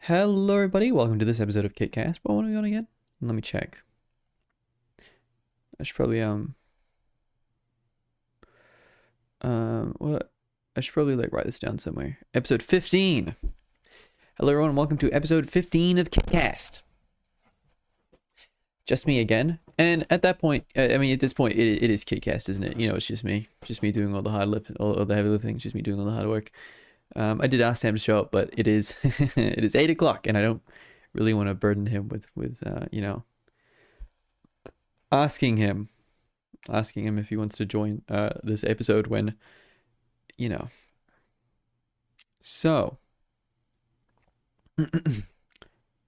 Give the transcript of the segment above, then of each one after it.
Hello everybody, welcome to this episode of Kitkast. What are we on again? Let me check. I should probably what? I should probably write this down somewhere. Episode 15. Hello everyone, and welcome to episode 15 of Kitkast. Just me again. And at that point, at this point, it is Kitkast, isn't it? You know, it's just me doing all the all the heavy lifting, just me doing all the hard work. I did ask Sam to show up, but it is it is 8 o'clock, and I don't really want to burden him with you know, asking him if he wants to join this episode when, you know. So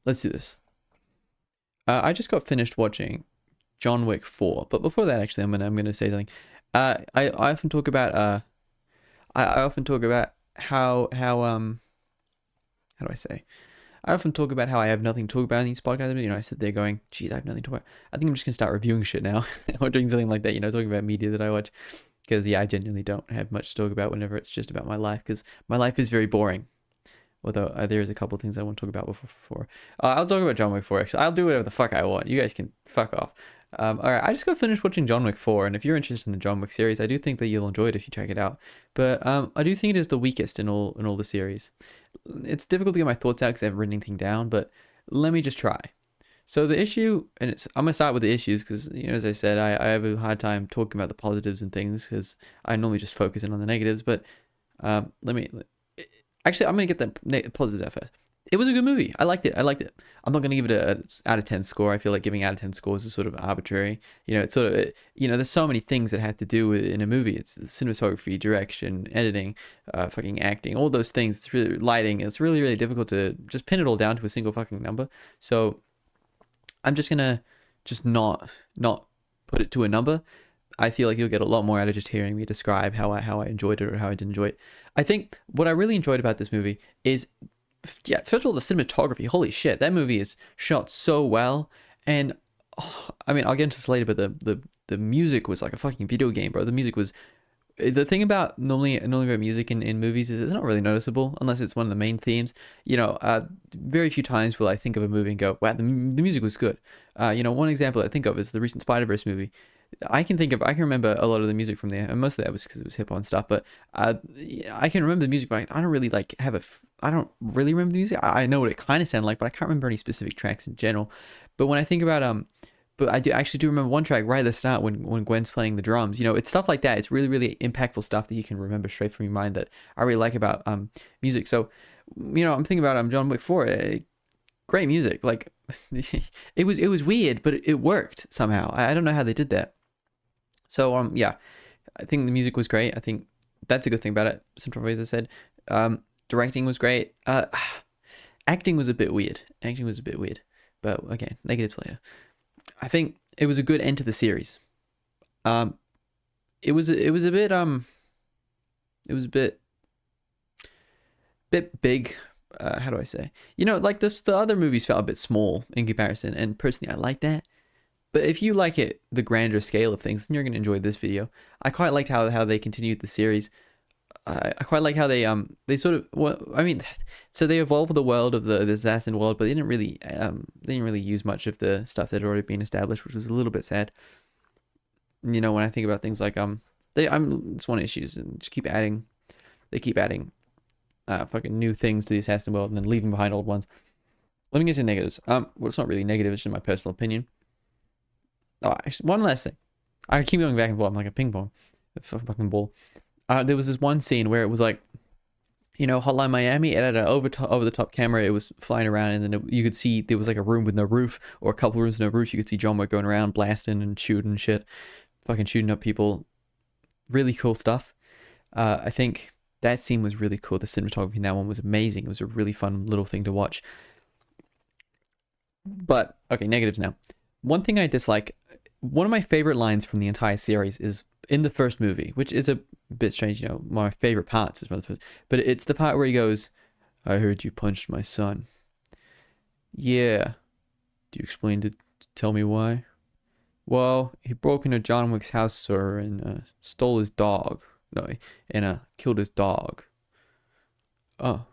let's do this. I just got finished watching John Wick 4, but before that, actually, I'm gonna say something. I often talk about I often talk about how do I say? I often talk about how I have nothing to talk about in these podcasts. You know, I sit there going, geez, I have nothing to talk about. I think I'm just gonna start reviewing shit now or doing something like that, you know, talking about media that I watch. Because yeah, I genuinely don't have much to talk about whenever it's just about my life, because my life is very boring. Although there is a couple of things I want to talk about before. I'll talk about John Wick 4, actually. I'll do whatever the fuck I want. You guys can fuck off. Alright, I just got finished watching John Wick 4, and if you're interested in the John Wick series, I do think that you'll enjoy it if you check it out. But I do think it is the weakest in all the series. It's difficult to get my thoughts out because I haven't written anything down, but let me just try. So the issue, and I'm going to start with the issues because, you know, as I said, I have a hard time talking about the positives and things because I normally just focus in on the negatives, but actually, I'm going to get the positives out first. It was a good movie. I liked it. I'm not going to give it a out of 10 score. I feel like giving out of 10 scores is sort of arbitrary. You know, it's sort of, you know, there's so many things that have to do with in a movie. It's cinematography, direction, editing, fucking acting, all those things. It's really lighting. It's really, really difficult to just pin it all down to a single fucking number. So I'm just going to not put it to a number. I feel like you'll get a lot more out of just hearing me describe how I enjoyed it or how I didn't enjoy it. I think what I really enjoyed about this movie is, yeah, first of all, the cinematography. Holy shit, that movie is shot so well. And I mean, I'll get into this later, but the music was like a fucking video game, bro. The music was, the thing about normally about music in movies is it's not really noticeable unless it's one of the main themes. You know, very few times will I think of a movie and go, wow, the music was good. You know, one example I think of is the recent Spider-Verse movie. I can remember a lot of the music from there, and most of that was because it was hip hop and stuff. But I can remember the music, but I don't really I don't really remember the music. I know what it kind of sounded like, but I can't remember any specific tracks in general. But when I think about but I actually do remember one track right at the start when Gwen's playing the drums. You know, it's stuff like that. It's really, really impactful stuff that you can remember straight from your mind that I really like about music. So, you know, I'm thinking about John Wick 4. Great music. Like it was weird, but it worked somehow. I don't know how they did that. So yeah, I think the music was great. I think that's a good thing about it. Cinematography, as I said, directing was great. Acting was a bit weird. But okay, negatives later. I think it was a good end to the series. It was a bit big. How do I say? You know, like this, the other movies felt a bit small in comparison, and personally, I like that. But if you like it, the grander scale of things, then you're gonna enjoy this video. I quite liked how they continued the series. I quite like how they sort of, well, I mean, so they evolved the world of the assassin world, but they didn't really use much of the stuff that had already been established, which was a little bit sad. You know, when I think about things like it's one of the issues, and just they keep adding fucking new things to the assassin world and then leaving behind old ones. Let me get to negatives. Well, it's not really negative, it's just my personal opinion. Oh, actually, one last thing. I keep going back and forth. I'm like a ping pong, a fucking ball. There was this one scene where it was like, you know, Hotline Miami. It had an over the top camera. It was flying around, and then you could see there was like a room with no roof, or a couple of rooms with no roof. You could see John Wick going around blasting and shooting shit, fucking shooting up people. Really cool stuff. I think that scene was really cool. The cinematography in that one was amazing. It was a really fun little thing to watch. But okay, negatives now. One thing I dislike. One of my favorite lines from the entire series is in the first movie, which is a bit strange, you know, one of my favorite parts is from the first, but it's the part where he goes, I heard you punched my son. Yeah. Do you explain to tell me why? Well, he broke into John Wick's house, sir, and stole his dog. No, and killed his dog. Oh,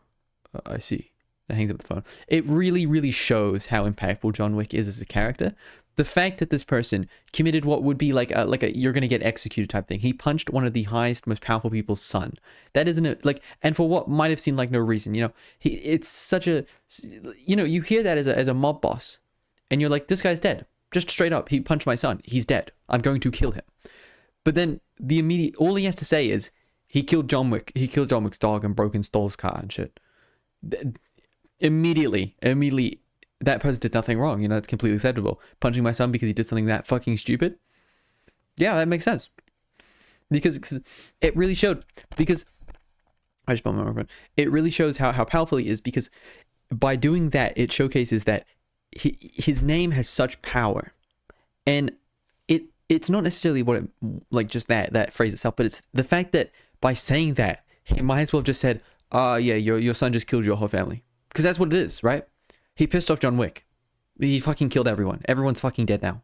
I see. that hangs up the phone. It really, really shows how impactful John Wick is as a character. The fact that this person committed what would be like a you're gonna get executed type thing. He punched one of the highest, most powerful people's son. That isn't it, like, and for what might have seemed like no reason, it's such a, you hear that as a mob boss, and you're like, this guy's dead, just straight up. He punched my son. He's dead. I'm going to kill him. But then all he has to say is he killed John Wick. He killed John Wick's dog and broke and stole his car and shit. Immediately, that person did nothing wrong. That's completely acceptable. Punching my son because he did something that fucking stupid. Yeah, that makes sense. Because it really showed. Because I just bumped my microphone. It really shows how powerful he is, because by doing that, it showcases that his name has such power, and it's not necessarily what it, like, just that phrase itself, but it's the fact that by saying that, he might as well have just said, yeah, your son just killed your whole family, because that's what it is, right? He pissed off John Wick. He fucking killed everyone. Everyone's fucking dead now.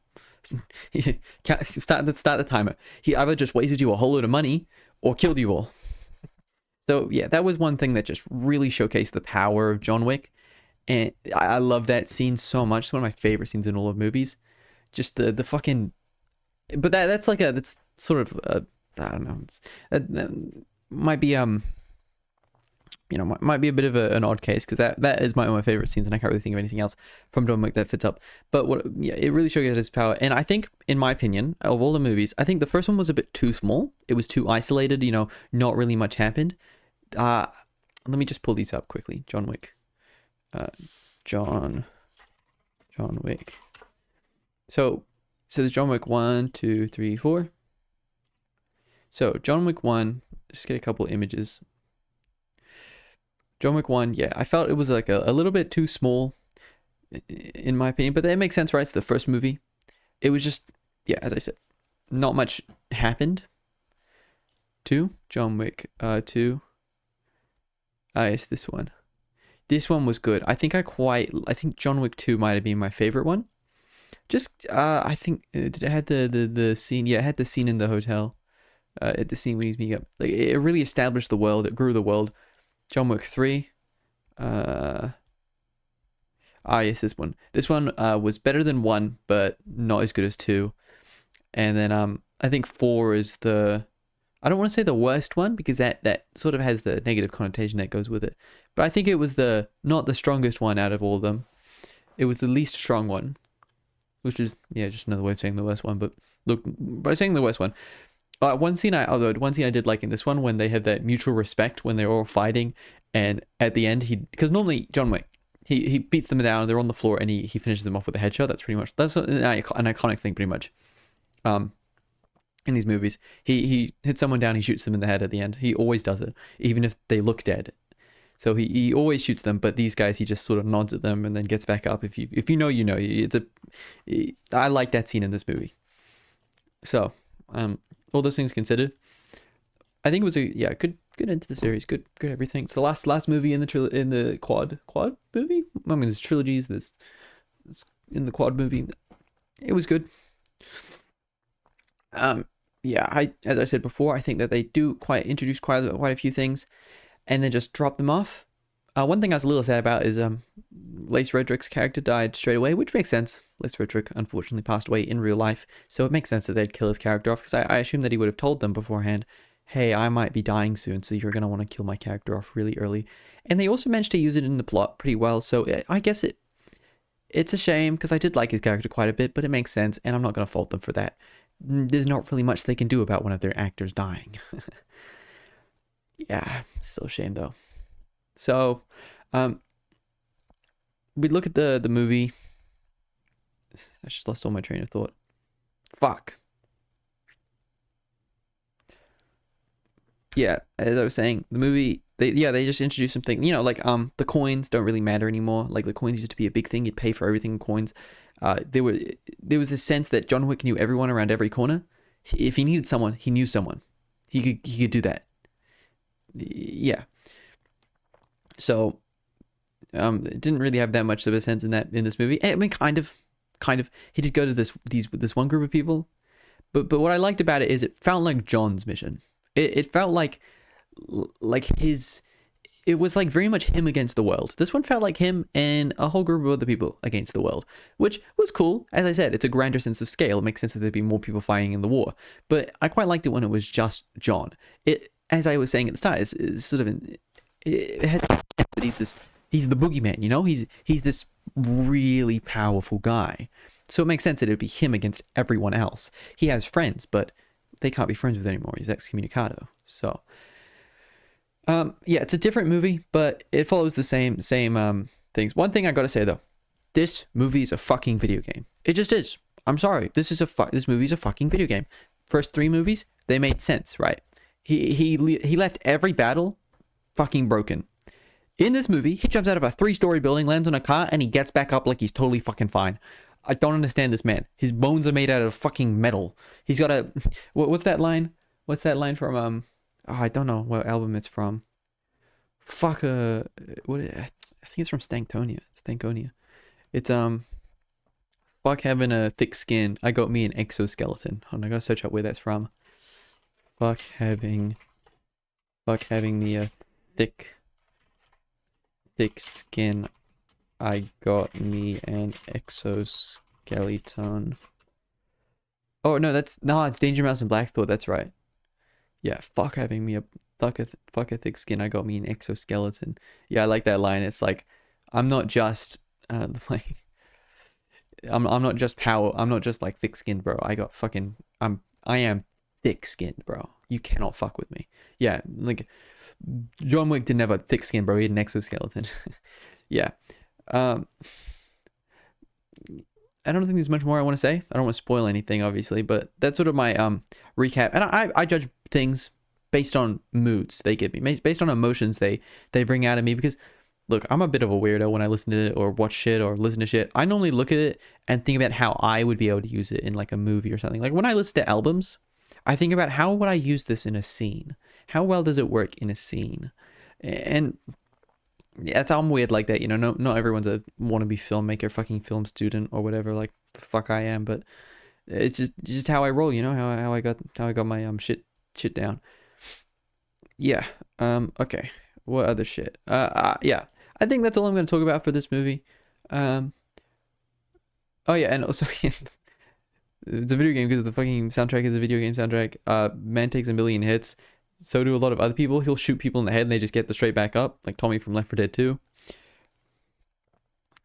Start the timer. He either just wasted you a whole load of money or killed you all. So yeah, that was one thing that just really showcased the power of John Wick. And I love that scene so much. It's one of my favorite scenes in all of movies. Just the fucking... But that's sort of... I don't know. That might be... might be a bit of an odd case, because that is one of my favorite scenes, and I can't really think of anything else from John Wick that fits up. But it really showcases his power. And I think, in my opinion, of all the movies, I think the first one was a bit too small. It was too isolated. Not really much happened. Let me just pull these up quickly. John Wick. John Wick. So there's John Wick 1, 2, 3, 4. So John Wick 1. Just get a couple images. John Wick 1, yeah, I felt it was like a little bit too small, in my opinion, but that makes sense, right? It's the first movie. It was just, yeah, as I said, not much happened. 2, John Wick 2. It's this one. This one was good. I think John Wick 2 might have been my favorite one. Just, I think, did it have the scene? Yeah, it had the scene in the hotel. At the scene when he's meeting up. Like, it really established the world. It grew the world. John Wick 3. Yes, this one. This one was better than 1, but not as good as 2. And then I think 4 is I don't want to say the worst one, because that sort of has the negative connotation that goes with it. But I think it was not the strongest one out of all of them. It was the least strong one, which is, yeah, just another way of saying the worst one. But look, by saying the worst one, one scene I did like in this one, when they have that mutual respect when they're all fighting, and at the end because normally John Wick, he beats them down, they're on the floor, and he finishes them off with a headshot. That's an iconic thing, pretty much. In these movies, he hits someone down, he shoots them in the head at the end. He always does it, even if they look dead. So he always shoots them, but these guys, he just sort of nods at them and then gets back up. If you know, you know. I like that scene in this movie. So all those things considered, I think it was a good end to the series. Good everything. It's the last movie in the quad movie. I mean, there's trilogies. There's in the quad movie. It was good. As I said before, I think that they do introduce quite a few things, and then just drop them off. One thing I was a little sad about is Lace Redrick's character died straight away, which makes sense. Lace Redrick unfortunately passed away in real life, so it makes sense that they'd kill his character off, because I assume that he would have told them beforehand, hey, I might be dying soon, so you're going to want to kill my character off really early. And they also managed to use it in the plot pretty well, so I guess it's a shame, because I did like his character quite a bit, but it makes sense, and I'm not going to fault them for that. There's not really much they can do about one of their actors dying. Yeah, still a shame though. So, we look at the movie. I just lost all my train of thought. Fuck. Yeah, as I was saying, the movie, they just introduced something, like the coins don't really matter anymore. Like, the coins used to be a big thing. You'd pay for everything in coins. There was a sense that John Wick knew everyone around every corner. If he needed someone, he knew someone. He could do that. Yeah. So, it didn't really have that much of a sense in this movie. I mean, kind of. He did go to this one group of people, but what I liked about it is it felt like John's mission. It felt like his. it was like very much him against the world. This one felt like him and a whole group of other people against the world, which was cool. As I said, it's a grander sense of scale. It makes sense that there'd be more people fighting in the war. But I quite liked it when it was just John. It, as I was saying at the start, is sort of it has that he's the boogeyman, you know? He's this really powerful guy. So it makes sense that it'd be him against everyone else. He has friends, but they can't be friends with anymore. He's excommunicado. So yeah, it's a different movie, but it follows the same things. One thing I gotta say though, this movie is a fucking video game. It just is. I'm sorry. This movie's a fucking video game. First 3 movies, they made sense, right? He left every battle fucking broken. In this movie, he jumps out of a 3-story building, lands on a car, and he gets back up like he's totally fucking fine. I don't understand this man. His bones are made out of fucking metal. He's got a what's that line? What's that line from oh, I don't know what album it's from. Fuck what I think it's from Stankonia. It's fuck having a thick skin. I got me an exoskeleton. Hold on, I gotta search up where that's from. Fuck having me a thick skin. I got me an exoskeleton. Oh no, it's Danger Mouse and Black Thought. That's right. Yeah, fuck having me a fuck a thick skin. I got me an exoskeleton. Yeah, I like that line. It's like, I'm not just like, I'm not just power. I'm not just like thick skinned, bro. I am thick skinned, bro. You cannot fuck with me. Yeah, like John Wick didn't have a thick skin, bro. He had an exoskeleton. Yeah. I don't think there's much more I want to say. I don't want to spoil anything, obviously, but that's sort of my recap. And I judge things based on moods they give me, based on emotions they bring out of me. Because look, I'm a bit of a weirdo when I listen to it or watch shit or listen to shit. I normally look at it and think about how I would be able to use it in like a movie or something. Like when I listen to albums, I think about how would I use this in a scene? How well does it work in a scene? And yeah, I'm weird like that, you know. Not everyone's a wannabe filmmaker, fucking film student or whatever. Like the fuck I am, but it's just how I roll, you know. How I got my shit down. Yeah. Okay. What other shit? Yeah. I think that's all I'm gonna talk about for this movie. Oh yeah, and also it's a video game because the fucking soundtrack is a video game soundtrack. Man takes a million hits. So do a lot of other people. He'll shoot people in the head and they just get the straight back up, like Tommy from Left 4 Dead 2.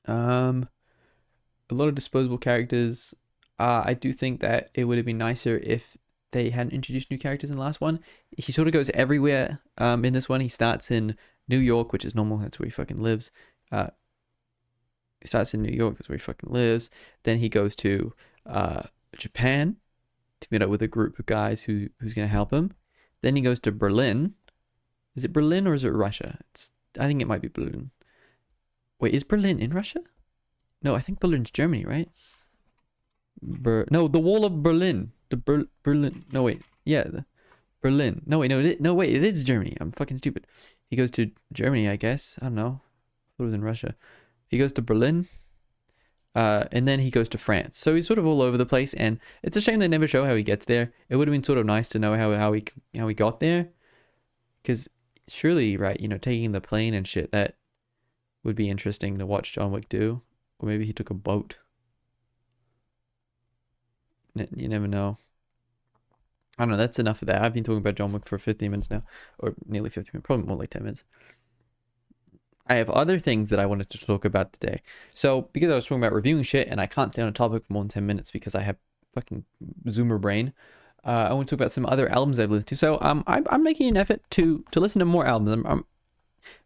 A lot of disposable characters. I do think that it would have been nicer if they hadn't introduced new characters in the last one. He sort of goes everywhere. In this one, he starts in New York, which is normal. That's where he fucking lives. He starts in New York. That's where he fucking lives. Then he goes to Japan to meet up with a group of guys who's gonna help him. Then he goes to Berlin. Is it Berlin or is it Russia? I think it might be Berlin. Wait, is Berlin in Russia? No, I think Berlin's Germany, right? No, the Wall of Berlin. Berlin. No, wait. Yeah, Berlin. No, wait. No, wait. It is Germany. I'm fucking stupid. He goes to Germany, I guess. I don't know. I thought it was in Russia. He goes to Berlin. And then he goes to France. So he's sort of all over the place, and it's a shame they never show how he gets there. It would have been sort of nice to know how he got there, because surely, right, you know, taking the plane and shit, that would be interesting to watch John Wick do. Or maybe he took a boat. You never know. I don't know. That's enough of that. I've been talking about John Wick for 15 minutes now, or nearly 15 minutes, probably more like 10 minutes. I have other things that I wanted to talk about today. So, because I was talking about reviewing shit and I can't stay on a topic for more than 10 minutes because I have fucking zoomer brain, I want to talk about some other albums I've listened to. So, I'm making an effort to listen to more albums. I'm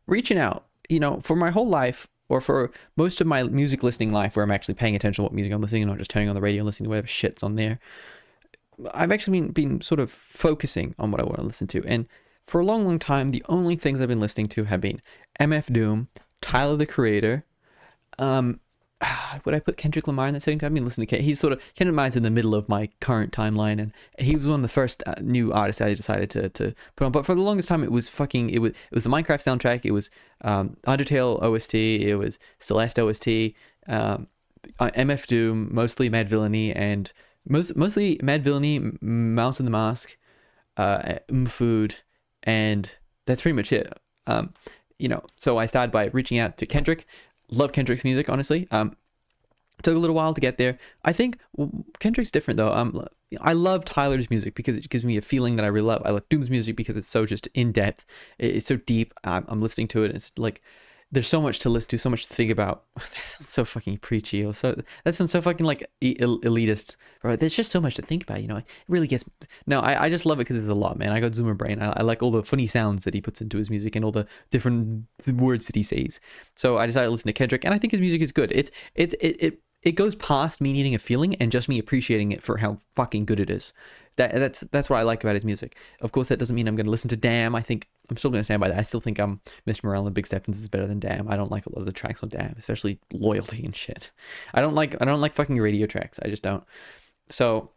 reaching out, you know, for my whole life, or for most of my music listening life, where I'm actually paying attention to what music I'm listening to, not just turning on the radio and listening to whatever shit's on there. I've actually been sort of focusing on what I want to listen to. And for a long, long time, the only things I've been listening to have been MF Doom, Tyler the Creator. Would I put Kendrick Lamar in that second? I've been listening to Kendrick Lamar's in the middle of my current timeline, and he was one of the first new artists I decided to put on. But for the longest time, it was the Minecraft soundtrack. It was Undertale OST. It was Celeste OST. MF Doom, mostly Mad Villainy, and mostly Mad Villainy, Mouse in the Mask, Food. And that's pretty much it. So I started by reaching out to Kendrick. Love Kendrick's music, honestly. Took a little while to get there. I think Kendrick's different though. I love Tyler's music because it gives me a feeling that I really love. I love Doom's music because it's so just in depth. It's so deep. I'm listening to it. It's like there's so much to listen to, so much to think about. That sounds so fucking preachy. Or that sounds so fucking like elitist. Bro, there's just so much to think about. It really gets. No, I just love it because it's a lot, man. I got Zoomer brain. I like all the funny sounds that he puts into his music and all the different words that he says. So I decided to listen to Kendrick, and I think his music is good. It goes past me needing a feeling and just me appreciating it for how fucking good it is. That's what I like about his music. Of course, that doesn't mean I'm going to listen to Damn. I think I'm still going to stand by that. I still think Mr. Morale and Big Steppins is better than Damn. I don't like a lot of the tracks on Damn, especially Loyalty and shit. I don't like fucking radio tracks. I just don't. So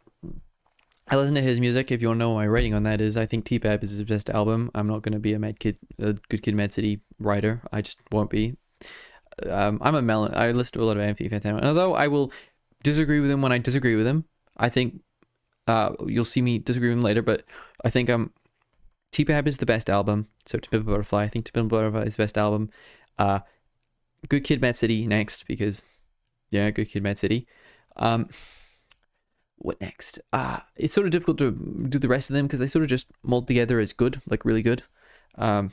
I listen to his music. If you want to know what my rating on that is, I think T-Pab is his best album. I'm not going to be a Good Kid, Mad City writer. I just won't be. I listen to a lot of Anthony Fantano, and although I will disagree with him when I disagree with him, I think you'll see me disagree with him later, but I think T-Pab is the best album. So To Pimp a Butterfly, I think To Pimp a Butterfly is the best album. Good Kid, Mad City next, because Good Kid, Mad City. What next? It's sort of difficult to do the rest of them because they sort of just mold together as good, like really good. I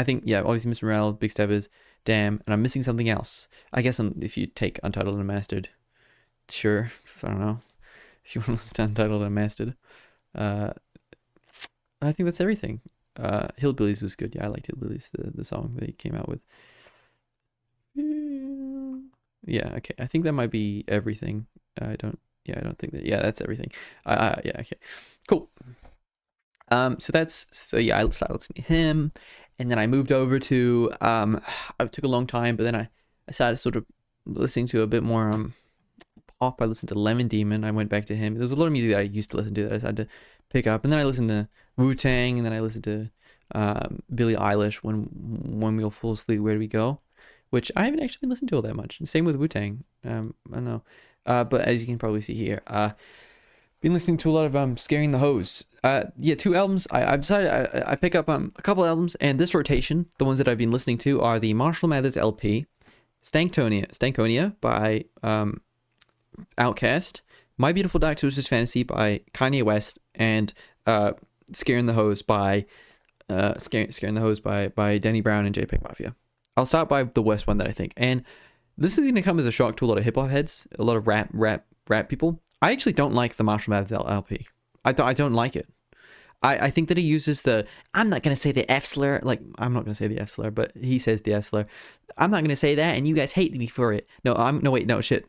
think, obviously Mr. Morale, Big Steppers, Damn, and I'm missing something else. I guess if you take Untitled and Unmastered, sure. I don't know. If you want to listen to Untitled and Unmastered. I think that's everything. Hillbillies was good. Yeah, I liked Hillbillies, the song that he came out with. Yeah, okay. I think that might be everything. I don't think that. Yeah, that's everything. Okay. Cool. I started listening to him. And then I moved over to, it took a long time, but then I started sort of listening to a bit more pop. I listened to Lemon Demon. I went back to him. There was a lot of music that I used to listen to that I decided to pick up. And then I listened to Wu-Tang, and then I listened to Billie Eilish, When We'll Fall Asleep, Where Do We Go? Which I haven't actually listened to all that much. And same with Wu-Tang. I don't know. But as you can probably see here, been listening to a lot of Scaring the Hose. 2 albums. I've decided I pick up a couple albums, and this rotation, the ones that I've been listening to are the Marshall Mathers LP, Stankonia by Outkast, My Beautiful Dark Twisted Fantasy by Kanye West, and Scaring the Hose by Danny Brown and JPEG Mafia. I'll start by the worst one that I think, and this is going to come as a shock to a lot of hip hop heads, a lot of rap people. I actually don't like the Marshall Mathers LP. I don't like it. I think that he uses I'm not going to say the F slur. Like, I'm not going to say the F slur, but he says the F slur. I'm not going to say that, and you guys hate me for it. No, shit.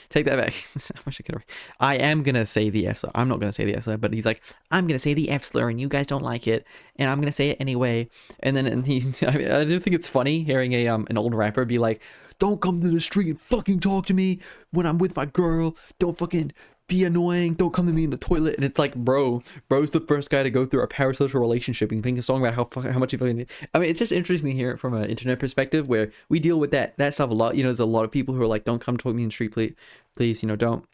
Take that back. I am going to say the F slur. I'm not going to say the F slur, but he's like, I'm going to say the F slur, and you guys don't like it, and I'm going to say it anyway. And then I do think it's funny hearing an old rapper be like, don't come to the street and fucking talk to me when I'm with my girl. Don't fucking be annoying. Don't come to me in the toilet. And it's like, bro's the first guy to go through a parasocial relationship and think a song about how much he fucking. I mean, it's just interesting to hear it from an internet perspective where we deal with that stuff a lot. There's a lot of people who are like, don't come talk to me in the street, please. Don't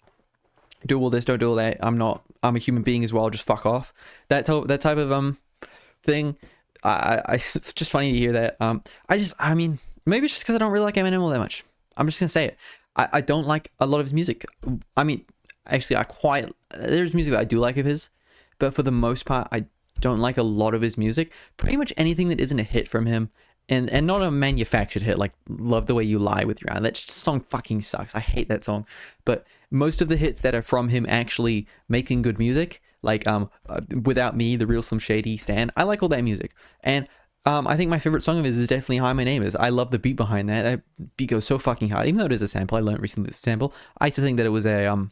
do all this, don't do all that. I'm a human being as well. Just fuck off. That type of thing. It's just funny to hear that. Maybe it's just because I don't really like Eminem all that much. I'm just gonna say it. I don't like a lot of his music. I mean, actually, there's music that I do like of his, but for the most part, I don't like a lot of his music. Pretty much anything that isn't a hit from him, and not a manufactured hit, like Love the Way You Lie with Rihanna. That song fucking sucks. I hate that song. But most of the hits that are from him actually making good music, like Without Me, The Real Slim Shady, Stan, I like all that music. And I think my favorite song of his is definitely Hi, My Name Is. I love the beat behind that. That beat goes so fucking hard. Even though it is a sample, I learned recently it's a sample. I used to think that it was an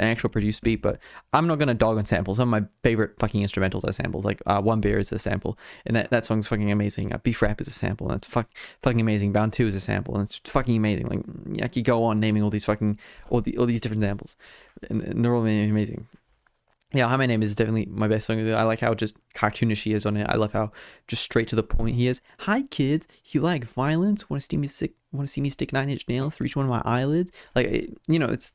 actual produced beat, but I'm not gonna dog on samples. Some of my favorite fucking instrumentals are samples. Like One Beer is a sample, and that song's fucking amazing. Beef Rap is a sample, and it's fucking amazing. Bound 2 is a sample, and it's fucking amazing. Like I could go on naming all these different samples, and they're all amazing. Yeah, Hi, My Name Is definitely my best song. I like how just cartoonish he is on it. I love how just straight to the point he is. Hi kids, you like violence? Want to see me stick 9-inch nails through each one of my eyelids? Like, it's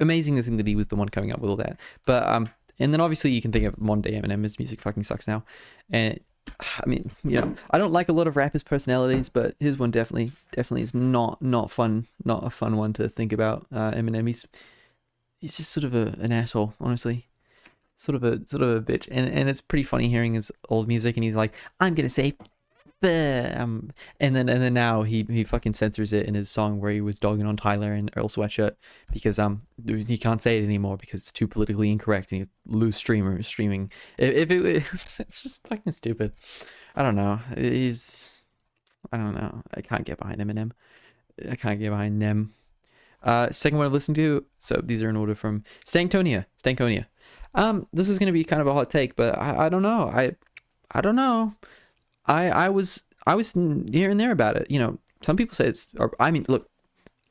amazing to think that he was the one coming up with all that. But and then obviously you can think of modern day Eminem. His music fucking sucks now, and I mean, you know, I don't like a lot of rappers' personalities, but his one definitely is not fun, not a fun one to think about. Eminem, he's just sort of an asshole, honestly. Sort of a bitch, and it's pretty funny hearing his old music, and he's like, I'm gonna say and then now he fucking censors it in his song where he was dogging on Tyler and Earl Sweatshirt because he can't say it anymore because it's too politically incorrect and you lose streaming. If it it's just fucking stupid. I don't know. I don't know. I can't get behind Eminem. I can't get behind Nem. Second one I've listened to. So these are in order from Stankonia. This is gonna be kind of a hot take, but I don't know. I don't know. I was here and there about it. You know, some people say it's. Or, I mean, look,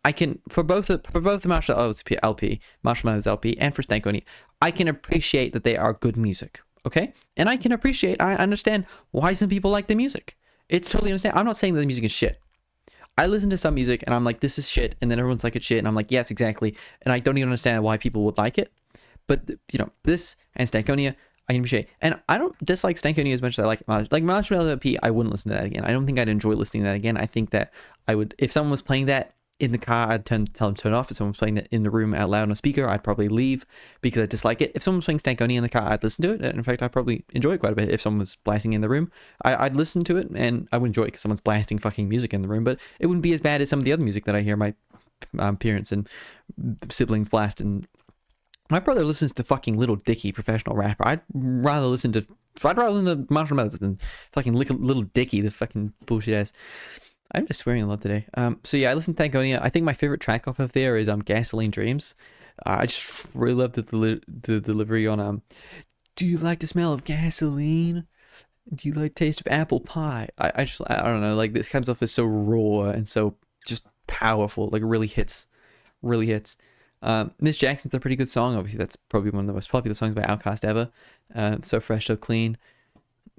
I can for both the Marshall LP, Marshall Mathers LP, and for Stankonia, I can appreciate that they are good music. Okay, and I understand why some people like the music. It's totally understand. I'm not saying that the music is shit. I listen to some music and I'm like, this is shit, and then everyone's like, it's shit, and I'm like, yes, exactly, and I don't even understand why people would like it. But you know, this and Stankonia, I can appreciate. And I don't dislike Stankonia as much as I like Marshmallow LP. I wouldn't listen to that again. I don't think I'd enjoy listening to that again. I think that I would, if someone was playing that in the car, I'd tell them to turn it off. If someone was playing that in the room out loud on a speaker, I'd probably leave because I dislike it. If someone was playing Stankonia in the car, I'd listen to it. And in fact, I'd probably enjoy it quite a bit. If someone was blasting in the room, I'd listen to it and I would enjoy it because someone's blasting fucking music in the room. But it wouldn't be as bad as some of the other music that I hear my parents and siblings blast. And my brother listens to fucking Little Dicky, professional rapper. I'd rather listen to Marshall Mathers than fucking Little Dicky, the fucking bullshit ass. I'm just swearing a lot today. So yeah, I listen to Stankonia. I think my favorite track off of there is Gasoline Dreams. I just really love the delivery on do you like the smell of gasoline? Do you like taste of apple pie? I don't know, like this comes off as so raw and so just powerful, like really hits. Miss Jackson's a pretty good song. Obviously, that's probably one of the most popular songs by Outkast ever. So fresh, so clean.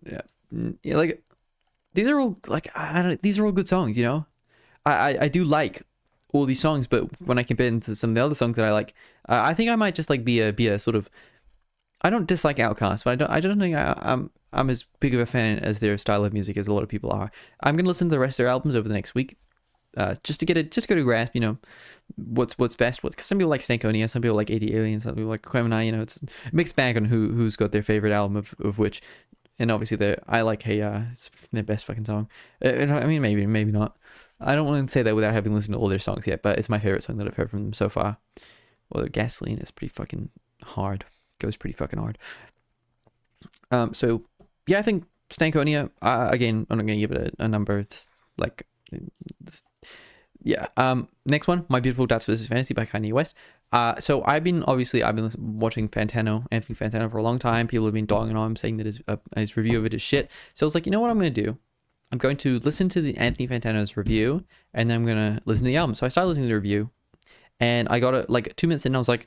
Yeah, like these are all like these are all good songs. You know, I do like all these songs, but when I compare them to some of the other songs that I like, I think I might just like be a sort of. I don't dislike Outkast, but I don't think I'm as big of a fan as their style of music as a lot of people are. I'm gonna listen to the rest of their albums over the next week. Just to get a grasp, you know, what's best. Because some people like Stankonia, some people like 80 Aliens, some people like Quemini. You know, it's a mixed bag on who's got their favorite album of which, and obviously I like Hey it's their best fucking song. I mean, maybe not. I don't want to say that without having listened to all their songs yet, but it's my favorite song that I've heard from them so far. Well, Gasoline is pretty fucking hard. Goes pretty fucking hard. So yeah, I think Stankonia. Again, I'm not gonna give it a number. It's like. Yeah. Next one, My Beautiful Dark Twisted Fantasy by Kanye West. So I've been watching Anthony Fantano for a long time. People have been dogging on him, saying that his review of it is shit. So I was like, you know what I'm gonna do? I'm going to listen to the Anthony Fantano's review, and then I'm gonna listen to the album. So I started listening to the review, and I got it like 2 minutes in, and I was like,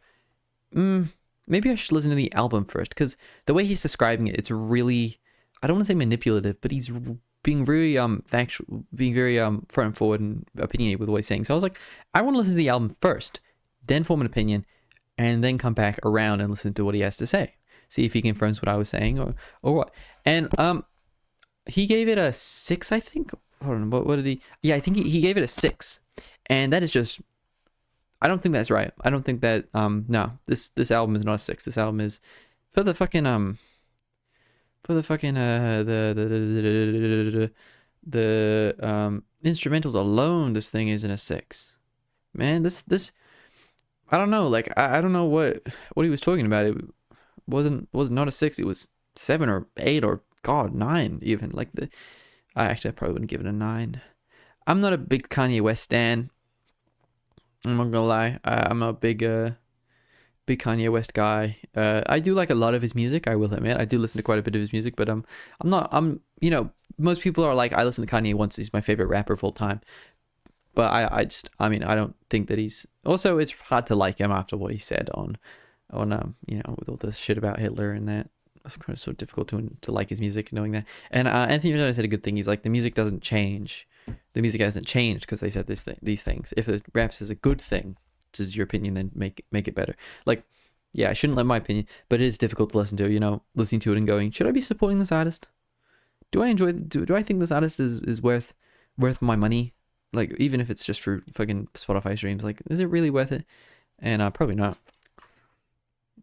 maybe I should listen to the album first, because the way he's describing it, it's really, I don't want to say manipulative, but he's being very factual, being very front and forward and opinionated with what he's saying. So I was like, I want to listen to the album first, then form an opinion, and then come back around and listen to what he has to say. See if he confirms what I was saying or what. And he gave it a 6, I think. Hold on, what did he? Yeah, I think he gave it a 6, and that is just. I don't think that's right. I don't think that no, this album is not a 6. This album is for the fucking the instrumentals alone, this thing isn't a 6. Man, this I don't know, like I don't know what he was talking about. It was not a 6, it was 7 or 8 or god 9 even. Like I probably wouldn't give it a 9. I'm not a big Kanye West stan. I'm not gonna lie. I'm not a big Kanye West guy. I do like a lot of his music, I will admit. I do listen to quite a bit of his music, but I'm you know, most people are like, I listen to Kanye once, he's my favorite rapper of all time. But I mean, I don't think that he's, also it's hard to like him after what he said on you know, with all this shit about Hitler and that. It's kind of so difficult to like his music, knowing that. And Anthony Fantano said a good thing. He's like, the music doesn't change. The music hasn't changed because they said these things. If the rap says a good thing, this is your opinion, then make it better. Like, yeah, I shouldn't let my opinion, but it is difficult to listen to, you know, listening to it and going, should I be supporting this artist? do I enjoy? Do I think this artist is worth my money? Like, even if it's just for fucking Spotify streams, like, is it really worth it? And probably not.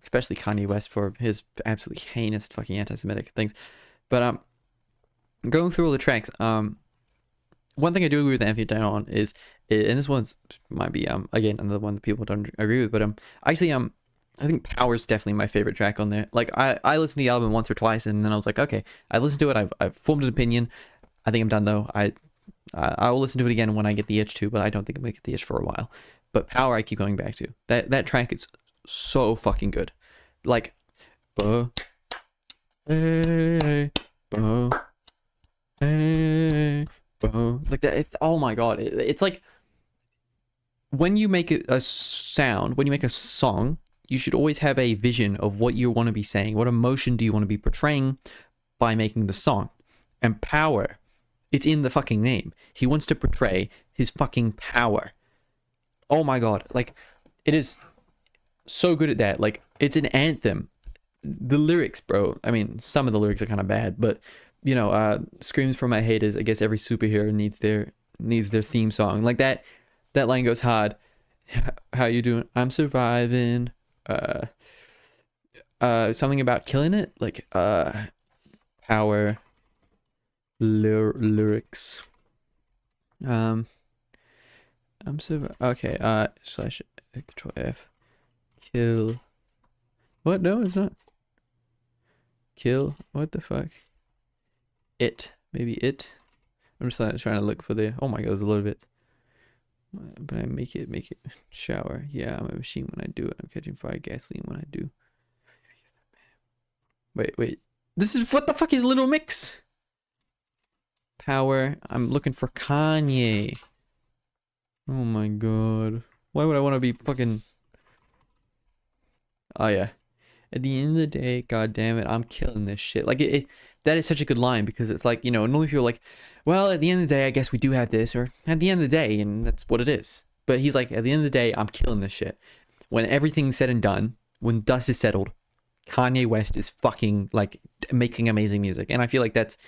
Especially Kanye West for his absolutely heinous fucking anti-Semitic things. But going through all the tracks, one thing I do agree with Anthony Fantano on is, and this one's might be again another one that people don't agree with, but actually I think Power's definitely my favorite track on there. Like, I listened to the album once or twice, and then I was like, okay, I listened to it, I've formed an opinion. I think I'm done though. I will listen to it again when I get the itch to, but I don't think I'm gonna get the itch for a while. But Power, I keep going back to. That track is so fucking good. Like, hey, hey, like that. Oh my god, it's like when you make a sound, when you make a song, you should always have a vision of what you want to be saying. What emotion do you want to be portraying by making the song? And Power, it's in the fucking name. He wants to portray his fucking power. Oh my god, like, it is so good at that. Like, it's an anthem. The lyrics, bro, I mean, some of the lyrics are kind of bad, but you know, screams from my haters. I guess every superhero needs their theme song. Like, that line goes hard. How you doing? I'm surviving. Something about killing it. Like, Power lyrics. I'm okay. Slash Control F. Kill. What? No, it's not. Kill. What the fuck? It. Maybe it. I'm just trying to look for the. Oh my god, there's a lot of it. But I make it shower. Yeah, I'm a machine when I do it. I'm catching fire, gasoline when I do. Wait. This is what the fuck is Little Mix? Power. I'm looking for Kanye. Oh my god. Why would I want to be fucking? Oh yeah. At the end of the day, god damn it, I'm killing this shit. Like, that is such a good line, because it's like, you know, normally people are like, well, at the end of the day, I guess we do have this, or at the end of the day, and that's what it is. But he's like, at the end of the day, I'm killing this shit. When everything's said and done, when dust is settled, Kanye West is fucking, like, making amazing music. And I feel like that's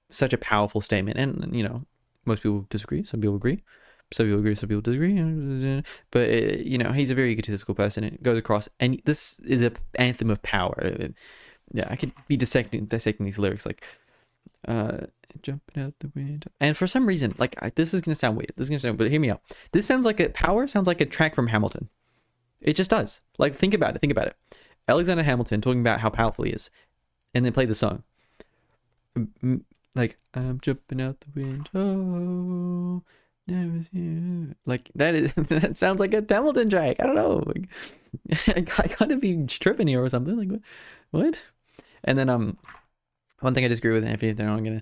such a powerful statement. And, you know, most people disagree, some people agree. Some people agree, some people disagree. But, you know, he's a very egotistical person. It goes across. And this is an anthem of power. Yeah, I could be dissecting these lyrics, like, jumping out the window. And for some reason, like, this is going to sound weird. But hear me out. This sounds like Power sounds like a track from Hamilton. It just does. Like, think about it. Alexander Hamilton talking about how powerful he is. And then play the song. Like, I'm jumping out the window. Never seen. Like, that sounds like a Hamilton track. I don't know. Like, I gotta be tripping here or something. Like, what? And then one thing I disagree with Anthony, they're not gonna.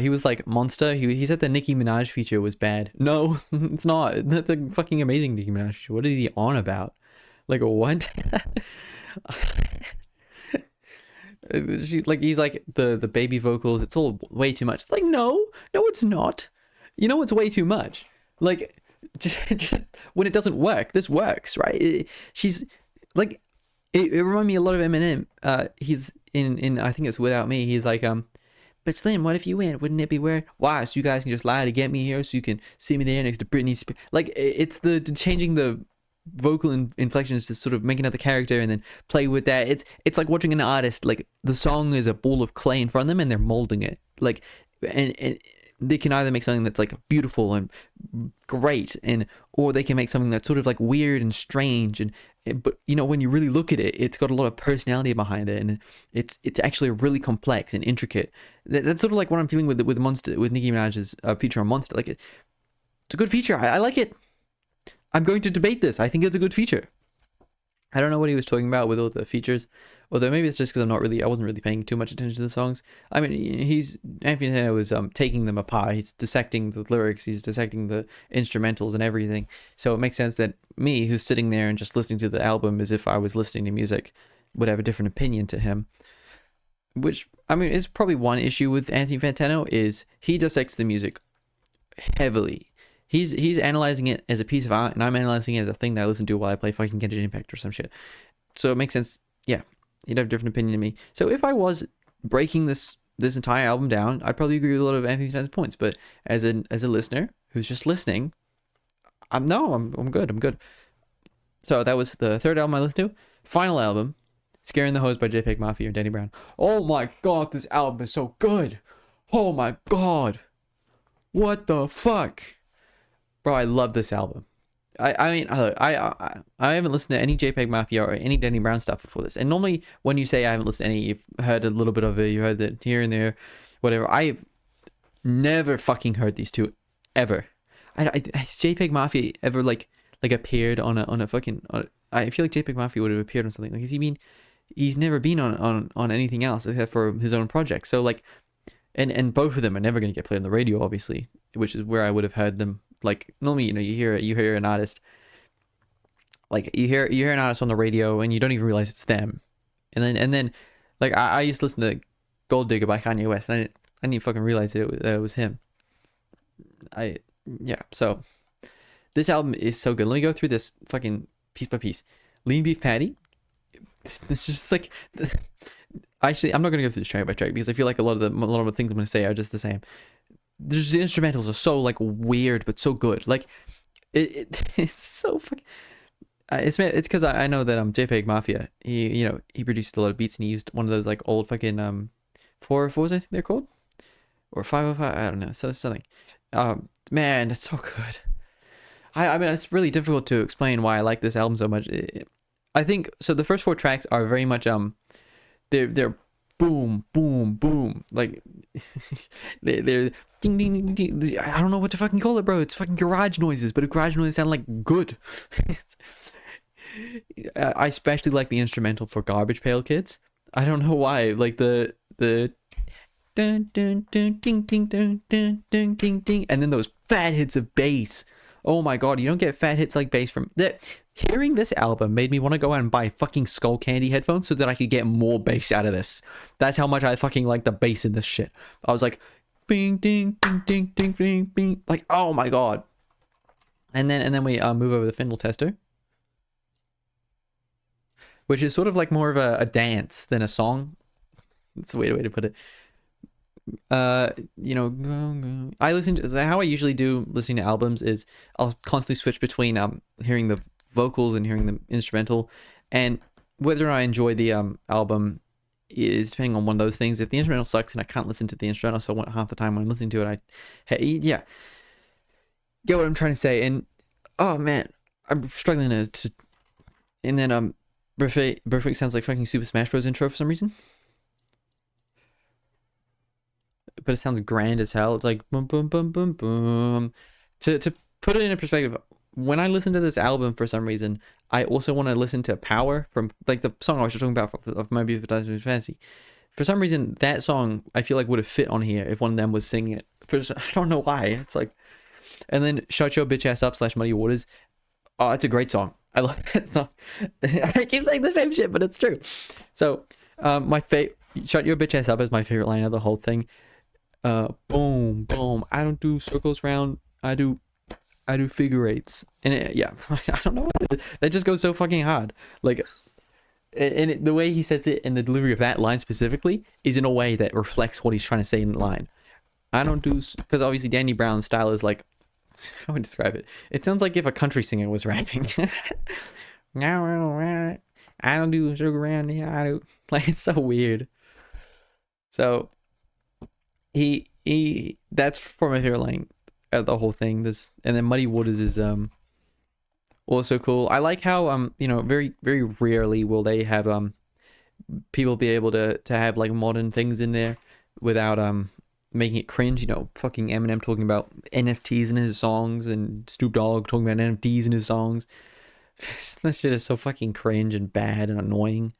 He was like Monster. He said the Nicki Minaj feature was bad. No, it's not. That's a fucking amazing Nicki Minaj feature. What is he on about? Like, what? He's like the baby vocals. It's all way too much. It's like, no, it's not. You know what's way too much? Like, just when it doesn't work, this works, right? She's like, it reminded me a lot of Eminem. He's in I think it's Without Me. He's like, but Slim, what if you win? Wouldn't it be weird? Why? So you guys can just lie to get me here, so you can see me there next to Britney Spears. Like, it's the changing the vocal inflections to sort of make another character and then play with that. It's like watching an artist, like, the song is a ball of clay in front of them and they're molding it. Like, and they can either make something that's like beautiful and great, or they can make something that's sort of like weird and strange, but you know, when you really look at it, it's got a lot of personality behind it, and it's actually really complex and intricate. That's sort of like what I'm feeling with Monster, with Nicki Minaj's feature on Monster. Like, it's a good feature. I like it. I'm going to debate this. I think it's a good feature. I don't know what he was talking about with all the features, although maybe it's just because I wasn't really paying too much attention to the songs. I mean, Anthony Fantano was taking them apart. He's dissecting the lyrics, he's dissecting the instrumentals and everything. So it makes sense that me, who's sitting there and just listening to the album as if I was listening to music, would have a different opinion to him. Which, I mean, is probably one issue with Anthony Fantano, is he dissects the music heavily. He's analyzing it as a piece of art, and I'm analyzing it as a thing that I listen to while I play fucking Genshin Impact or some shit. So it makes sense. Yeah, he'd have a different opinion than me. So if I was breaking this this entire album down, I'd probably agree with a lot of Anthony Stein's points. But as a listener who's just listening, I'm good. I'm good. So that was the third album I listened to. Final album, Scaring the Hoes by JPEG Mafia and Danny Brown. Oh my god, this album is so good. Oh my god. What the fuck? Bro, I love this album. I mean, I haven't listened to any JPEG Mafia or any Danny Brown stuff before this. And normally when you say I haven't listened to any, you've heard a little bit of it, you heard it here and there, whatever. I've never fucking heard these two ever. Has JPEG Mafia ever like appeared on a fucking? I feel like JPEG Mafia would have appeared on something. Like, he's never been on anything else except for his own project. So like, and both of them are never going to get played on the radio, obviously, which is where I would have heard them. Like, normally, you hear an artist, like you hear an artist on the radio and you don't even realize it's them, and then like I used to listen to Gold Digger by Kanye West, and I didn't even fucking realize that it was him. So this album is so good. Let me go through this fucking piece by piece. Lean Beef Patty. It's just like, actually, I'm not gonna go through this track by track because I feel like a lot of the things I'm gonna say are just the same. Just the instrumentals are so like weird but so good. Like it's so fucking. It's because I know that JPEG Mafia. He produced a lot of beats and he used one of those like old fucking 404s, I think they're called, or 505. I don't know. So something. Man, that's so good. I mean, it's really difficult to explain why I like this album so much. I think so. The first 4 tracks are very much they're boom, boom, boom. Like they're ding, ding, ding, ding. I don't know what to fucking call it, bro. It's fucking garage noises, but garage noises sound like good. I especially like the instrumental for Garbage Pail Kids. I don't know why. Like the dun dun dun ding ding dun dun dun ding ding, and then those fat hits of bass. Oh my god, you don't get fat hits like bass from that. Hearing this album made me want to go out and buy fucking Skull Candy headphones so that I could get more bass out of this. That's how much I fucking like the bass in this shit. I was like, bing, ding, ding, ding, ding, ding, bing. Like, oh my god. And then we move over to Findle Tester, which is sort of like more of a dance than a song. That's a weird way to put it. I listen to, how I usually do listening to albums is I'll constantly switch between hearing the vocals and hearing the instrumental, and whether I enjoy the album is depending on one of those things. If the instrumental sucks and I can't listen to the instrumental, so half the time when I'm listening to it, get what I'm trying to say. And oh man, I'm struggling to and then Perfect sounds like fucking Super Smash Bros intro for some reason, but it sounds grand as hell. It's like boom boom boom boom boom. To put it in perspective, when I listen to this album, for some reason, I also want to listen to Power from like the song I was just talking about of My Beautiful Dark Fantasy. For some reason, that song I feel like would have fit on here if one of them was singing it. I don't know why. It's like, and then Shut Your Bitch Ass Up / Muddy Waters. Oh, it's a great song. I love that song. I keep saying the same shit, but it's true. So, Shut Your Bitch Ass Up is my favorite line of the whole thing. Boom, boom. I don't do circles round. I do figure eights. And I don't know. That just goes so fucking hard. Like, and the way he says it and the delivery of that line specifically is in a way that reflects what he's trying to say in the line. I don't do, because obviously Danny Brown's style is like, how would I describe it? It sounds like if a country singer was rapping. I don't do sugar around here. I do. Like, it's so weird. So that's for my favorite line of the whole thing. This, and then Muddy Waters is also cool. I like how very very rarely will they have people be able to have like modern things in there without making it cringe. Fucking Eminem talking about NFTs in his songs and Snoop Dogg talking about NFTs in his songs. That shit is so fucking cringe and bad and annoying.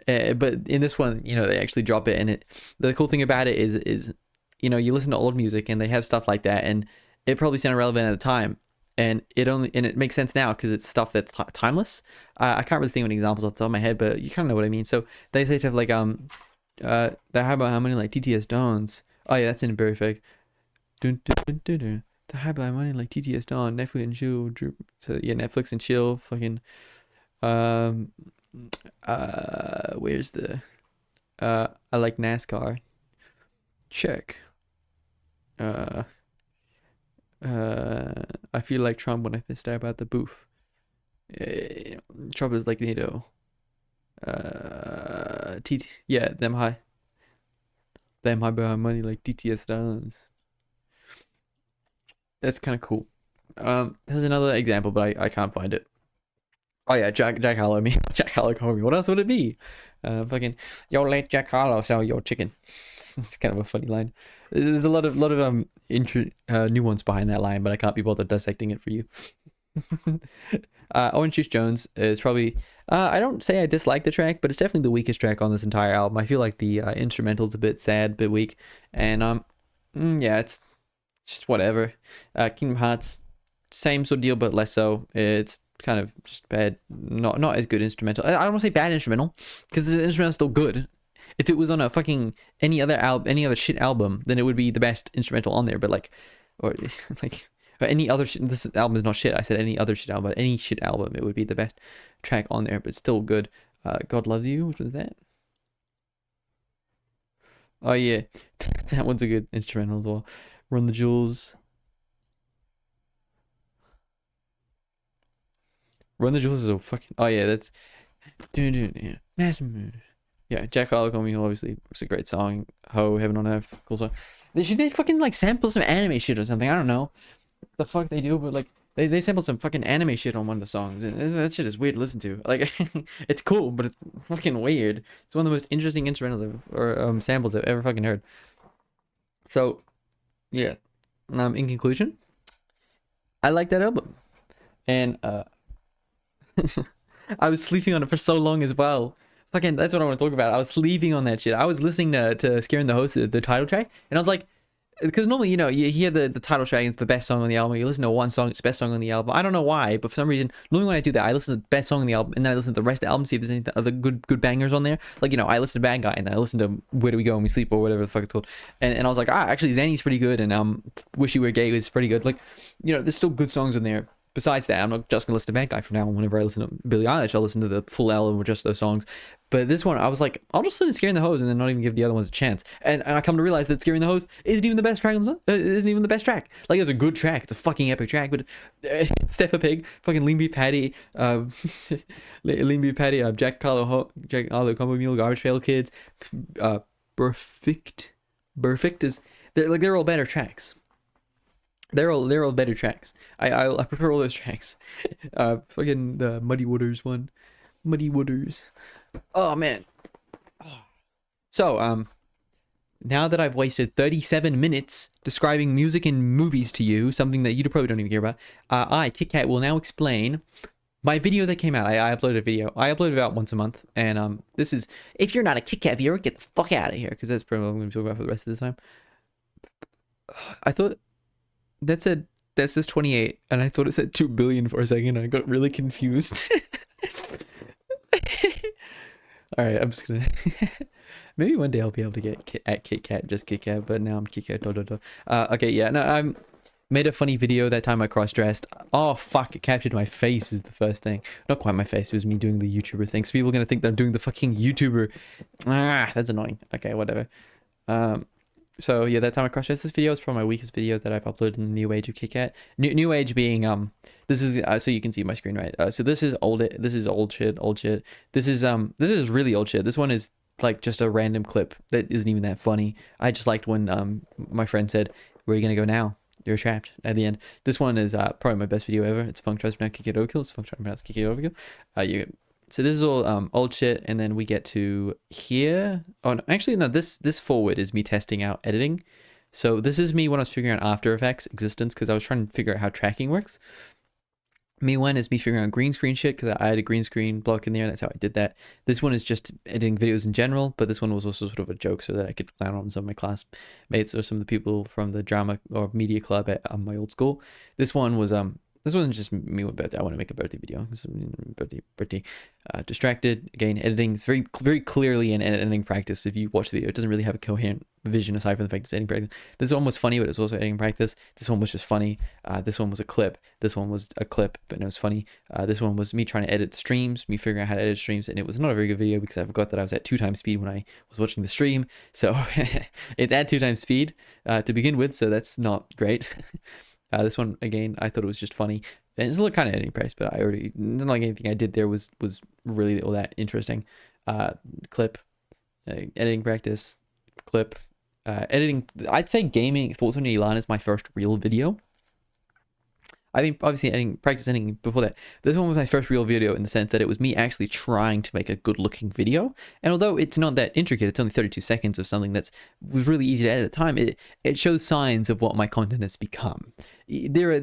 But in this one, they actually drop it, and the cool thing about it is you listen to old music and they have stuff like that, and it probably sounded relevant at the time, and it makes sense now because it's stuff that's timeless. I can't really think of any examples off the top of my head, but you kind of know what I mean. So they say stuff like how about how many like TTS Dawns? Oh yeah, that's in Perfect. Dun, dun, dun, dun, dun. The high by money like TTS Dawn, Netflix and chill. So yeah, Netflix and chill. Fucking where's the I like NASCAR. check. Uh, I feel like Trump when I stare at the booth. Trump is like NATO. Yeah, them high behind money like DTS does. That's kind of cool. There's another example, but I can't find it. Oh yeah, Jack Harlow. Me, Jack Harlow called me. What else would it be? Fucking, yo, let Jack Harlow sell your chicken. It's kind of a funny line. There's a lot of nuance behind that line, but I can't be bothered dissecting it for you. Orange Juice Jones is probably I don't say I dislike the track, but it's definitely the weakest track on this entire album. I feel like the instrumental's a bit sad, a bit weak, and yeah, it's just whatever. Kingdom Hearts, same sort of deal, but less so. It's kind of just bad, not as good instrumental. I don't want to say bad instrumental, because the instrumental's still good. If it was on a fucking any other shit album, then it would be the best instrumental on there. But like, or like. But any other shit, this album is not shit. I said any other shit album, but any shit album, it would be the best track on there, but still good. God Loves You, which was that? Oh yeah, that one's a good instrumental as well. Run the Jewels. Run the Jewels is a fucking. Oh yeah, that's. Yeah, Jack Harlow Call Me obviously it's a great song. Ho, Heaven on Earth, cool song. They fucking like sample some anime shit or something. I don't know the fuck they do, but like they sample some fucking anime shit on one of the songs, and that shit is weird to listen to. Like it's cool, but it's fucking weird. It's one of the most interesting instrumentals or samples I've ever fucking heard. So yeah, in conclusion, I like that album, and I was sleeping on it for so long as well. Fucking, that's what I want to talk about. I was sleeping on that shit. I was listening to Scaring the Host, the title track, and I was like, because normally, you know, you hear the title track, it's the best song on the album. You listen to one song, it's the best song on the album. I don't know why, but for some reason, normally when I do that, I listen to the best song on the album, and then I listen to the rest of the album, see if there's any other good bangers on there. Like, you know, I listen to Bad Guy, and then I listen to Where Do We Go When We Sleep, or whatever the fuck it's called. And I was like, actually, Zanny's pretty good, and Wish You Were Gay is pretty good. Like, you know, there's still good songs on there. Besides that, I'm not just gonna listen to Bad Guy from now on. Whenever I listen to Billie Eilish, I'll listen to the full album with just those songs. But this one, I was like, I'll just listen to Scaring the Hose and then not even give the other ones a chance. And I come to realize that Scaring the Hose isn't even the best track on the song. Isn't even the best track. Like, it's a good track. It's a fucking epic track. But Step a Pig, fucking Lean Beef Patty, Lean Beef Patty, Jack Harlow, Combo Mule, Garbage Pail Kids, Perfect is they're all better tracks. They're all better tracks. I prefer all those tracks. Fucking the Muddy Waters one. Muddy Waters. Oh man. So now that I've wasted 37 minutes describing music and movies to you, something that you probably don't even care about, KitKat, will now explain my video that came out. I uploaded a video. I upload about once a month, and this is, if you're not a KitKat viewer, get the fuck out of here, because that's probably what I'm going to talk about for the rest of the time. I thought that says 28, and I thought it said 2 billion for a second. I got really confused. All right, I'm just gonna maybe one day I'll be able to get at KitKat, just KitKat, but now I'm KitKat. Okay, yeah, no, I made a funny video that time. I cross-dressed. Oh fuck, it captured my face is the first thing. Not quite my face, it was me doing the YouTuber thing. So people are gonna think that I'm doing the fucking YouTuber. That's annoying. Okay, whatever. So yeah, that time I cross-dressed. This video is probably my weakest video that I've uploaded in the new age of KitKat. New age being this is so you can see my screen, right? So this is old shit. This is really old shit. This one is like just a random clip that isn't even that funny. I just liked when my friend said, "Where are you gonna go now? You're trapped," at the end. This one is probably my best video ever. It's Funk Tries to Pronounce KitKat Overkill. It's Funk Tries to Pronounce KitKat Overkill. So this is all old shit, and then we get to here. Oh, no, actually, no, this forward is me testing out editing. So this is me when I was figuring out After Effects existence, because I was trying to figure out how tracking works. Me one is me figuring out green screen shit, because I had a green screen block in there, and that's how I did that. This one is just editing videos in general, but this one was also sort of a joke so that I could clown on some of my classmates or some of the people from the drama or media club at my old school. This one was This wasn't just me with birthday. I want to make a birthday video. Birthday. Distracted. Again, editing is very clearly an editing practice. If you watch the video, it doesn't really have a coherent vision aside from the fact it's editing practice. This one was funny, but it was also editing practice. This one was just funny. This one was a clip. This one was a clip, but it was funny. This one was me trying to edit streams, me figuring out how to edit streams, and it was not a very good video because I forgot that I was at 2 times speed when I was watching the stream. So it's at 2 times speed to begin with, so that's not great. This one, again, I thought it was just funny. And it's a little kind of editing price, but I already, not like anything I did there was really all that interesting. Clip, editing practice, clip, editing. I'd say gaming, Thoughts on Elan is my first real video. I mean, obviously practice editing before that. This one was my first real video in the sense that it was me actually trying to make a good looking video. And although it's not that intricate, it's only 32 seconds of something was really easy to edit at the time, it shows signs of what my content has become. There are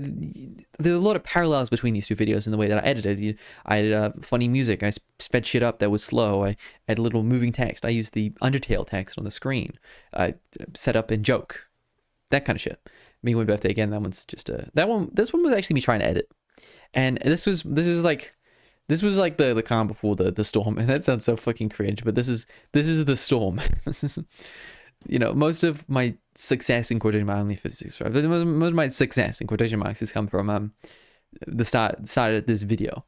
a lot of parallels between these two videos in the way that I edited. I added funny music. I sped shit up that was slow. I added a little moving text. I used the Undertale text on the screen. I set up and joke. That kind of shit. Me One Birthday again. That one's just this one was actually me trying to edit, and this was like the calm before the storm, and that sounds so fucking cringe, but this is the storm. This is, most of my success in quotation marks, only 56, most of my success in quotation marks has come from the start of this video.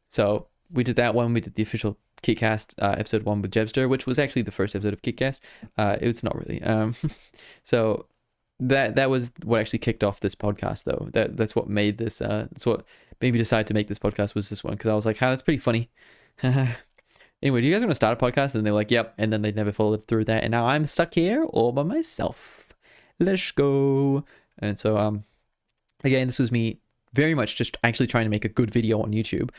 So we did that one. We did the official Kitkast episode 1 with Jebster, which was actually the first episode of Kitkast. It's not really. So. That was what actually kicked off this podcast, though. That's what made this. That's what made me decide to make this podcast, was this one, because I was like, that's pretty funny. Anyway, do you guys want to start a podcast? And they're like, yep. And then they never followed through that, and now I'm stuck here all by myself. Let's go. And so again, this was me very much just actually trying to make a good video on YouTube.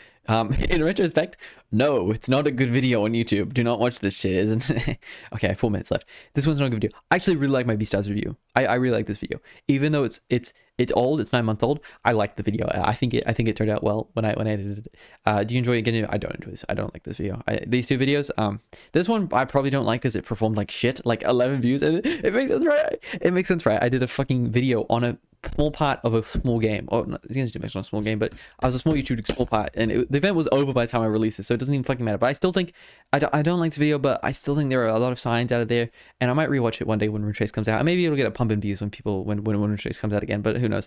In retrospect, no, it's not a good video on YouTube. Do not watch this shit, isn't it? Okay, I have 4 minutes left. This one's not a good video. I actually really like my Beastars review. I really like this video. Even though it's old, it's 9 months old, I like the video. I think it turned out well when I edited it. Do you enjoy it again? I don't enjoy this. I don't like this video. These 2 videos, this one I probably don't like because it performed like shit, like 11 views, and it makes sense, right? It makes sense, right? I did a fucking video on a small part of a small game, or not, it's not a small game, but I was a small YouTube small part, and the event was over by the time I released it, so it doesn't even fucking matter. But I still think I don't like the video, but I still think there are a lot of signs out of there, and I might rewatch it one day when Retrace comes out, and maybe it'll get a pump in views when Retrace comes out again, but who knows.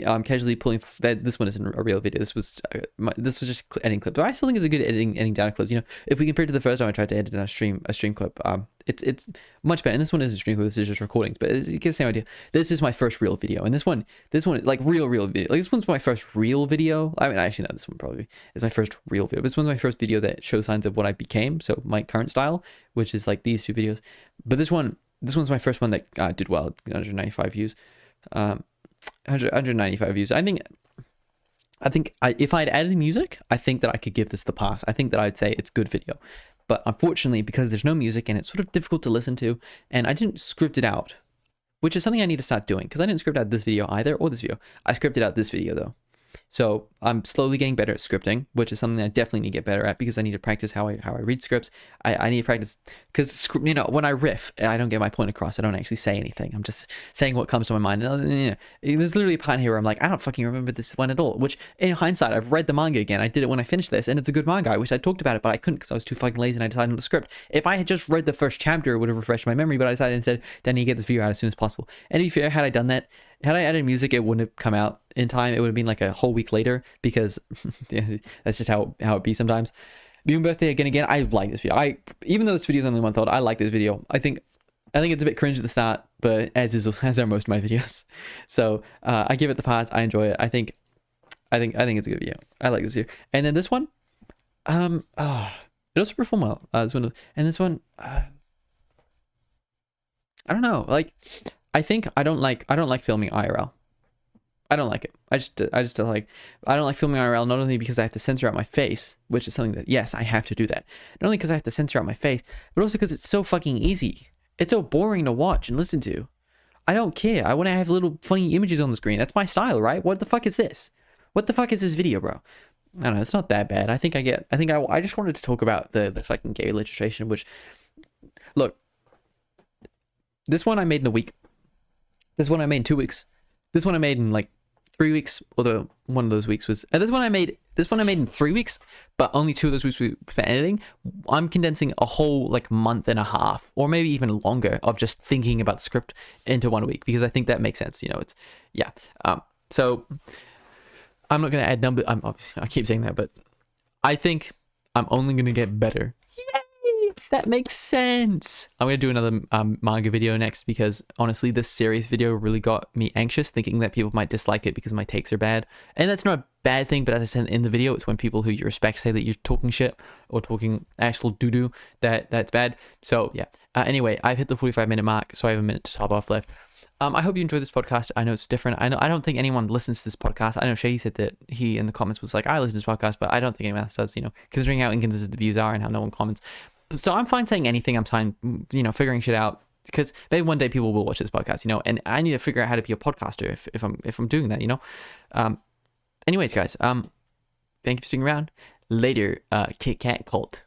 I'm casually pulling that. This one isn't a real video. This was just editing clip, but I still think it's a good editing down clips. If we compare it to the first time I tried to edit a stream clip, it's much better. And this one isn't stream clip, this is just recordings, but you get the same idea. This is my first real video, and this one like real video. Like, this one's my first real video. I mean, actually, no, this one probably is my first real video. This one's my first video that shows signs of what I became. So my current style, which is like these 2 videos. But this one's my first one that did well, 195 views. 195 views. I think if I'd added music, I think that I could give this the pass. I think that I'd say it's good video. But unfortunately, because there's no music and it's sort of difficult to listen to, and I didn't script it out, which is something I need to start doing, because I didn't script out this video either, or this video. I scripted out this video, though. So I'm slowly getting better at scripting, which is something I definitely need to get better at, because I need to practice how I read scripts. I need to practice, because when I riff, I don't get my point across. I don't actually say anything. I'm just saying what comes to my mind. And, there's literally a part here where I'm like, I don't fucking remember this one at all. Which, in hindsight, I've read the manga again. I did it when I finished this, and it's a good manga. I wish I talked about it, but I couldn't because I was too fucking lazy and I decided on the script. If I had just read the first chapter, it would have refreshed my memory. But I decided instead that I need to get this video out as soon as possible. And to be fair, had I done that, had I added music, it wouldn't have come out in time. It would have been like a whole week later, because that's just how it be sometimes. Moon Birthday again. I like this video. Even though this video is only 1 month old, I like this video. I think it's a bit cringe at the start, but as are most of my videos. So I give it the pass. I enjoy it. I think it's a good video. I like this video. And then this one, it also performed well. This one, I don't know. Like, I think I don't like filming IRL. I don't like it. I just don't like. I don't like filming IRL, not only because I have to censor out my face, which is something that, yes, I have to do that. Not only because I have to censor out my face, but also because it's so fucking easy. It's so boring to watch and listen to. I don't care. I want to have little funny images on the screen. That's my style, right? What the fuck is this? What the fuck is this video, bro? I don't know. It's not that bad. I just wanted to talk about the fucking gay legislation, which, look, this one I made in a week. This one I made in 2 weeks. This one I made in like 3 weeks, although one of those weeks was this one I made in 3 weeks, but only 2 of those weeks were for editing. I'm condensing a whole like month and a half, or maybe even longer, of just thinking about the script into 1 week, because I think that makes sense. You know, it's yeah. So I'm not gonna add number. I keep saying that, but I think I'm only gonna get better. Yay! That makes sense. I'm gonna do another manga video next, because honestly, this series video really got me anxious, thinking that people might dislike it because my takes are bad. And that's not a bad thing, but as I said in the video, it's when people who you respect say that you're talking shit or talking actual doo-doo, that's bad. So yeah. Anyway, I've hit the 45-minute mark, so I have a minute to top off left. I hope you enjoyed this podcast. I know it's different. I don't think anyone listens to this podcast. I know Shay said that he in the comments was like, I listen to this podcast, but I don't think anyone else does, you know, considering how inconsistent the views are and how no one comments. So I'm fine saying anything. I'm fine, you know, figuring shit out, because maybe one day people will watch this podcast, you know, and I need to figure out how to be a podcaster if I'm doing that, you know. Anyways, guys, thank you for sticking around. Later, Kit Kat cult.